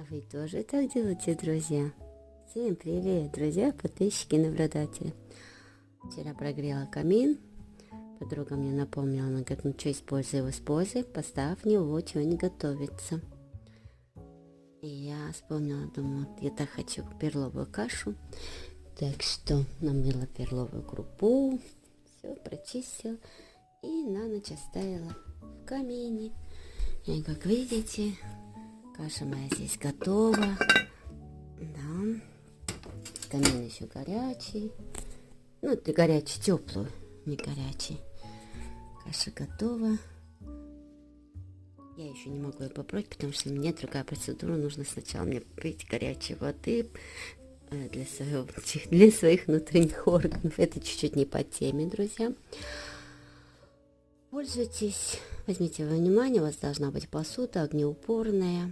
А вы тоже так делаете, друзья? Всем привет, друзья, подписчики и наблюдатели. Вчера прогрела камин. Подруга мне напомнила, она говорит, ну что, используй, поставь в него что-нибудь готовится. И я вспомнила, думаю, я так хочу перловую кашу. Так что намыла перловую крупу, все прочистила и на ночь оставила в камине. И как видите, каша моя здесь готова. Да. Камин еще горячий. Ну, ты горячий, теплый, не горячий. Каша готова. Я еще не могу ее попробовать, потому что мне другая процедура. Нужно сначала мне пить горячей воды для своих внутренних органов. Это чуть-чуть не по теме, друзья. Пользуйтесь, возьмите во внимание, у вас должна быть посуда огнеупорная.